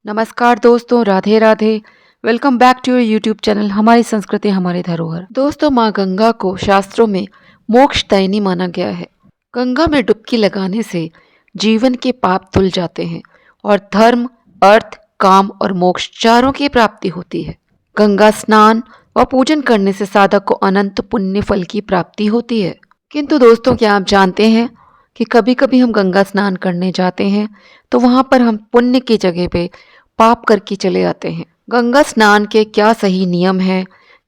नमस्कार दोस्तों, Radhe Radhe. Welcome back to your YouTube channel हमारी संस्कृति हमारी धरोहर। दोस्तों, माँ गंगा को शास्त्रों में मोक्षदायिनी माना गया है। गंगा में डुबकी लगाने से जीवन के पाप धुल जाते हैं और धर्म, अर्थ, काम और मोक्ष चारों की प्राप्ति होती है। गंगा स्नान व पूजन करने से साधक को अनंत पुण्य फल की प्राप्ति होती है। किंतु दोस्तों, क्या आप जानते हैं कि कभी कभी हम गंगा स्नान करने जाते हैं तो वहां पर हम पुण्य की जगह पे पाप करके चले आते हैं। गंगा स्नान के क्या सही नियम है,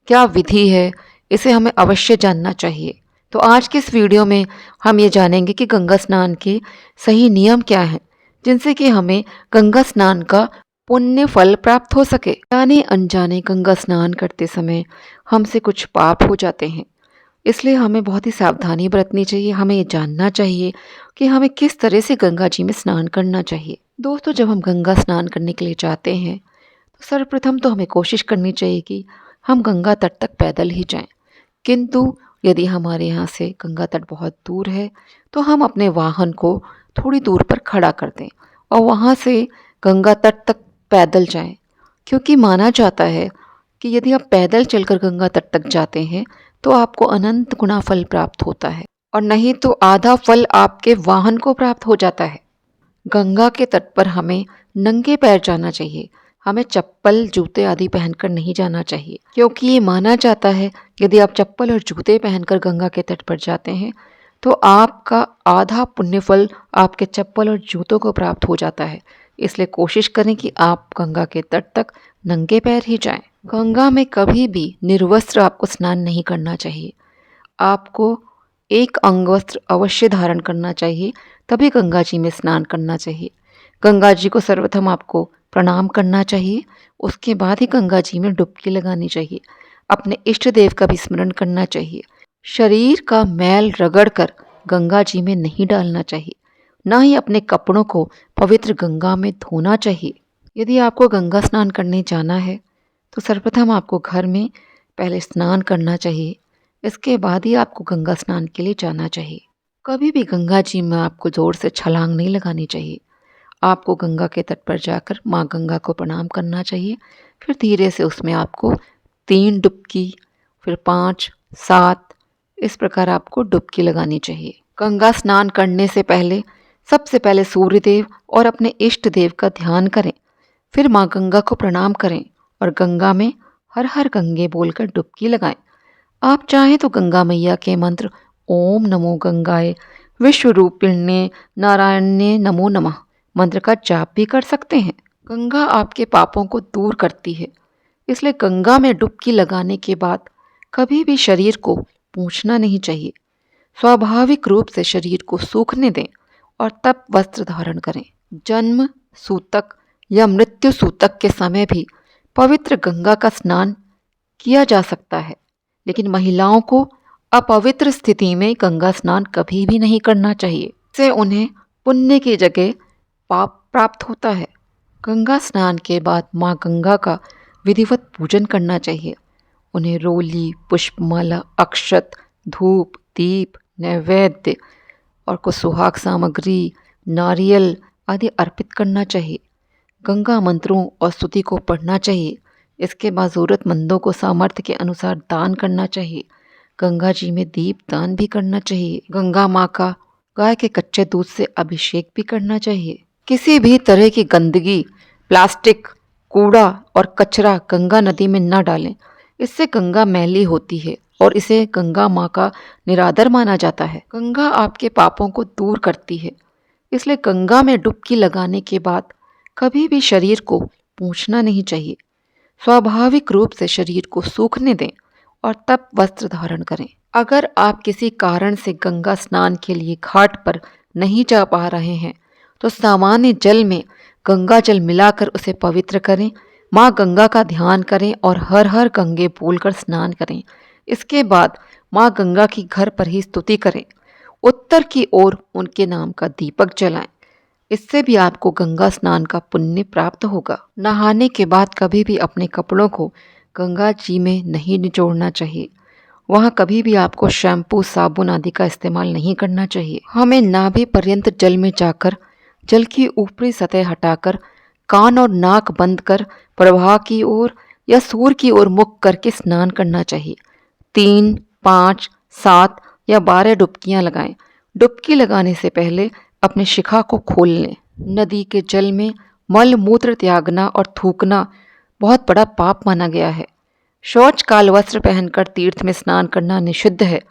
क्या विधि है, इसे हमें अवश्य जानना चाहिए। तो आज के इस वीडियो में हम ये जानेंगे कि गंगा स्नान के सही नियम क्या हैं, जिनसे कि हमें गंगा स्नान का पुण्य फल प्राप्त हो सके। जाने अनजाने गंगा स्नान करते समय हमसे कुछ पाप हो जाते हैं, इसलिए हमें बहुत ही सावधानी बरतनी चाहिए। हमें ये जानना चाहिए कि हमें किस तरह से गंगा जी में स्नान करना चाहिए। दोस्तों, जब हम गंगा स्नान करने के लिए जाते हैं तो सर्वप्रथम तो हमें कोशिश करनी चाहिए कि हम गंगा तट तक पैदल ही जाएं। किंतु यदि हमारे यहाँ से गंगा तट बहुत दूर है तो हम अपने वाहन को थोड़ी दूर पर खड़ा कर दें और वहाँ से गंगा तट तक पैदल जाएं, क्योंकि माना जाता है कि यदि आप पैदल चलकर गंगा तट तक जाते हैं तो आपको अनंत गुना फल प्राप्त होता है, और नहीं तो आधा फल आपके वाहन को प्राप्त हो जाता है। गंगा के तट पर हमें नंगे पैर जाना चाहिए। हमें चप्पल, जूते आदि पहनकर नहीं जाना चाहिए, क्योंकि ये माना जाता है यदि आप चप्पल और जूते पहनकर गंगा के तट पर जाते हैं तो आपका आधा पुण्य फल आपके चप्पल और जूतों को प्राप्त हो जाता है। इसलिए कोशिश करें कि आप गंगा के तट तक नंगे पैर ही जाएं। गंगा में कभी भी निर्वस्त्र आपको स्नान नहीं करना चाहिए। आपको एक अंगवस्त्र अवश्य धारण करना चाहिए, तभी गंगा जी में स्नान करना चाहिए। गंगा जी को सर्वप्रथम आपको प्रणाम करना चाहिए, उसके बाद ही गंगा जी में डुबकी लगानी चाहिए। अपने इष्ट देव का भी स्मरण करना चाहिए। शरीर का मैल रगड़कर गंगा जी में नहीं डालना चाहिए, ना ही अपने कपड़ों को पवित्र गंगा में धोना चाहिए। यदि आपको गंगा स्नान करने जाना है तो सर्वप्रथम आपको घर में पहले स्नान करना चाहिए, इसके बाद ही आपको गंगा स्नान के लिए जाना चाहिए। कभी भी गंगा जी में आपको जोर से छलांग नहीं लगानी चाहिए। आपको गंगा के तट पर जाकर माँ गंगा को प्रणाम करना चाहिए। फिर धीरे से उसमें आपको 3 डुबकी, फिर 5, 7, इस प्रकार आपको डुबकी लगानी चाहिए। गंगा स्नान करने से पहले सबसे पहले सूर्यदेव और अपने इष्ट देव का ध्यान करें, फिर माँ गंगा को प्रणाम करें और गंगा में हर हर गंगे बोलकर डुबकी लगाएं। आप चाहें तो गंगा मैया के मंत्र ओम नमो गंगाए विश्वरूपिण्ये नारायण्ये नमो नमः मंत्र का जाप भी कर सकते हैं। गंगा आपके पापों को दूर करती है, इसलिए गंगा में डुबकी लगाने के बाद कभी भी शरीर को पोंछना नहीं चाहिए। स्वाभाविक रूप से शरीर को सूखने दें और तब वस्त्र धारण करें। जन्म सूतक या मृत्यु सूतक के समय भी पवित्र गंगा का स्नान किया जा सकता है, लेकिन महिलाओं को अपवित्र स्थिति में गंगा स्नान कभी भी नहीं करना चाहिए। इससे उन्हें पुण्य की जगह पाप प्राप्त होता है। गंगा स्नान के बाद माँ गंगा का विधिवत पूजन करना चाहिए। उन्हें रोली, पुष्पमाला, अक्षत, धूप, दीप, नैवेद्य और कुछ सुहाग सामग्री, नारियल आदि अर्पित करना चाहिए। गंगा मंत्रों और स्तुति को पढ़ना चाहिए। इसके बाद ज़रूरतमंदों को सामर्थ्य के अनुसार दान करना चाहिए। गंगा जी में दीप दान भी करना चाहिए। गंगा माँ का गाय के कच्चे दूध से अभिषेक भी करना चाहिए। किसी भी तरह की गंदगी, प्लास्टिक, कूड़ा और कचरा गंगा नदी में न डालें। इससे गंगा मैली होती है और इसे गंगा माँ का निरादर माना जाता है। गंगा आपके पापों को दूर करती है, इसलिए गंगा में डुबकी लगाने के बाद कभी भी शरीर को पोंछना नहीं चाहिए। स्वाभाविक रूप से शरीर को सूखने दें और तब वस्त्र धारण करें। अगर आप किसी कारण से गंगा स्नान के लिए घाट पर नहीं जा पा रहे हैं तो सामान्य जल में गंगा जल मिलाकर उसे पवित्र करें, माँ गंगा का ध्यान करें और हर हर गंगे बोलकर स्नान करें। इसके बाद माँ गंगा की घर पर ही स्तुति करें। उत्तर की ओर उनके नाम का दीपक जलाएं। इससे भी आपको गंगा स्नान का पुण्य प्राप्त होगा। नहाने के बाद कभी भी अपने कपड़ों को गंगा जी में नहीं निचोड़ना चाहिए। वहाँ कभी भी आपको शैम्पू, साबुन आदि का इस्तेमाल नहीं करना चाहिए। हमें नाभि पर्यंत जल में जाकर जल की ऊपरी सतह हटाकर कान और नाक बंद कर प्रवाह की ओर या सूर्य की ओर मुख करके स्नान करना चाहिए। 3, 5, 7 या 12 डुबकियां लगाएं। डुबकी लगाने से पहले अपने शिखा को खोल लें। नदी के जल में मल मूत्र त्यागना और थूकना बहुत बड़ा पाप माना गया है। शौच काल वस्त्र पहनकर तीर्थ में स्नान करना निषिद्ध है।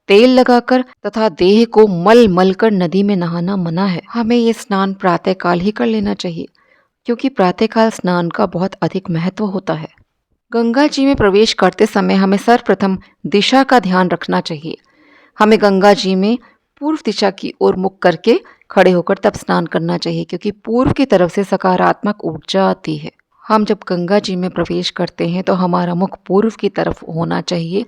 तेल लगाकर तथा देह को मल मल कर नदी में नहाना मना है। हमें ये स्नान प्रातःकाल ही कर लेना चाहिए, क्योंकि प्रातःकाल स्नान का बहुत अधिक महत्व होता है। गंगा जी में प्रवेश करते समय हमें सर्वप्रथम दिशा का ध्यान रखना चाहिए। हमें गंगा जी में पूर्व दिशा की ओर मुख करके खड़े होकर तब स्नान करना चाहिए, क्योंकि पूर्व की तरफ से सकारात्मक ऊर्जा आती है। हम जब गंगा जी में प्रवेश करते हैं तो हमारा मुख पूर्व की तरफ होना चाहिए।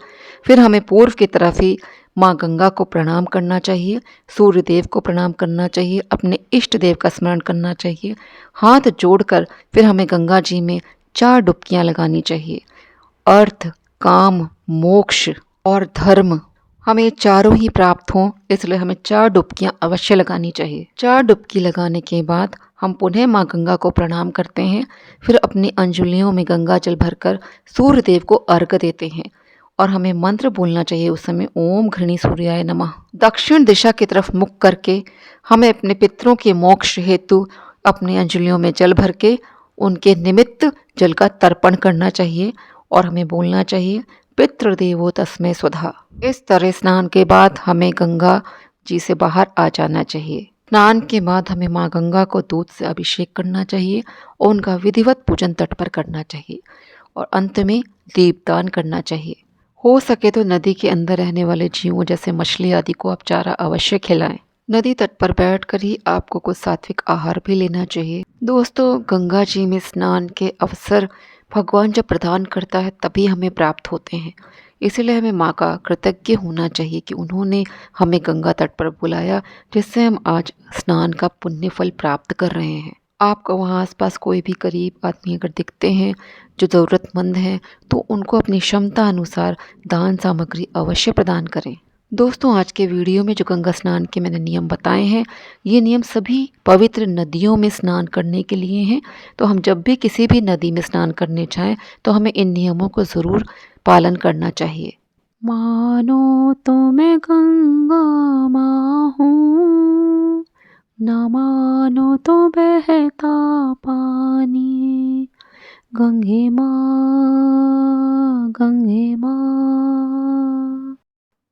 फिर हमें पूर्व की तरफ ही माँ गंगा को प्रणाम करना चाहिए, सूर्य देव को प्रणाम करना चाहिए, अपने इष्ट देव का स्मरण करना चाहिए। हाथ जोड़कर फिर हमें गंगा जी में 4 डुबकियां लगानी चाहिए। अर्थ, काम, मोक्ष और धर्म हमें चारों ही प्राप्त हों, इसलिए हमें 4 डुबकियां अवश्य लगानी चाहिए। 4 डुबकी लगाने के बाद हम पुनः माँ गंगा को प्रणाम करते हैं। फिर अपनी अंजुलियों में गंगा जल भरकर सूर्य देव को अर्घ्य देते हैं और हमें मंत्र बोलना चाहिए उस समय, ओम घृणी सूर्याय नमः। दक्षिण दिशा की तरफ मुख करके हमें अपने पितरों के मोक्ष हेतु अपनी अंजुलियों में जल भर के उनके निमित्त जल का तर्पण करना चाहिए और हमें बोलना चाहिए, पितृदेवो तस्मै स्वधा। इस तरह स्नान के बाद हमें गंगा जी से बाहर आ जाना चाहिए। स्नान के बाद हमें माँ गंगा को दूध से अभिषेक करना चाहिए और उनका विधिवत पूजन तट पर करना चाहिए और अंत में दीपदान करना चाहिए। हो सके तो नदी के अंदर रहने वाले जीवों जैसे मछली आदि को आप चारा अवश्य खिलाएं। नदी तट पर बैठकर ही आपको कुछ सात्विक आहार भी लेना चाहिए। दोस्तों, गंगा जी में स्नान के अवसर भगवान जब प्रदान करता है तभी हमें प्राप्त होते हैं। इसीलिए हमें माँ का कृतज्ञ होना चाहिए कि उन्होंने हमें गंगा तट पर बुलाया, जिससे हम आज स्नान का पुण्य फल प्राप्त कर रहे हैं। आपको वहाँ आसपास कोई भी गरीब आदमी अगर दिखते हैं जो ज़रूरतमंद हैं, तो उनको अपनी क्षमता अनुसार दान सामग्री अवश्य प्रदान करें। दोस्तों, आज के वीडियो में जो गंगा स्नान के मैंने नियम बताए हैं, ये नियम सभी पवित्र नदियों में स्नान करने के लिए हैं। तो हम जब भी किसी भी नदी में स्नान करने जाएं तो हमें इन नियमों को ज़रूर पालन करना चाहिए। मानो तो मैं गंगा माँ हूँ, न मानो तो बहता पानी, गंगे माँ गंगे माँ।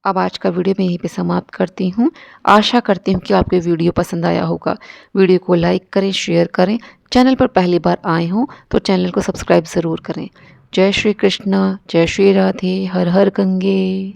अब आज का वीडियो मैं यहीं पे समाप्त करती हूँ। आशा करती हूँ कि आपको वीडियो पसंद आया होगा। वीडियो को लाइक करें, शेयर करें। चैनल पर पहली बार आए हों तो चैनल को सब्सक्राइब ज़रूर करें। जय श्री कृष्ण, जय श्री राधे, हर हर गंगे।